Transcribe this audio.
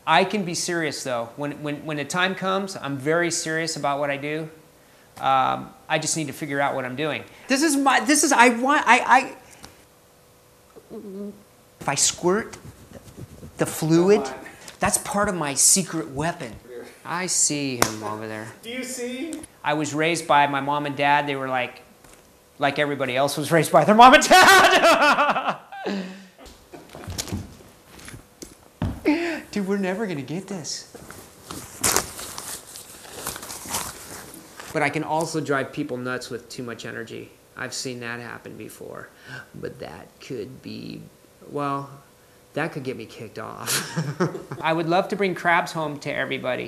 I can be serious though. When the time comes, I'm very serious about what I do. I just need to figure out what I'm doing. If I squirt the fluid, that's part of my secret weapon. I see him over there. Do you see? I was raised by my mom and dad. They were like everybody else was raised by their mom and dad. Dude, we're never gonna get this. But I can also drive people nuts with too much energy. I've seen that happen before. But that could be, well, that could get me kicked off. I would love to bring crabs home to everybody.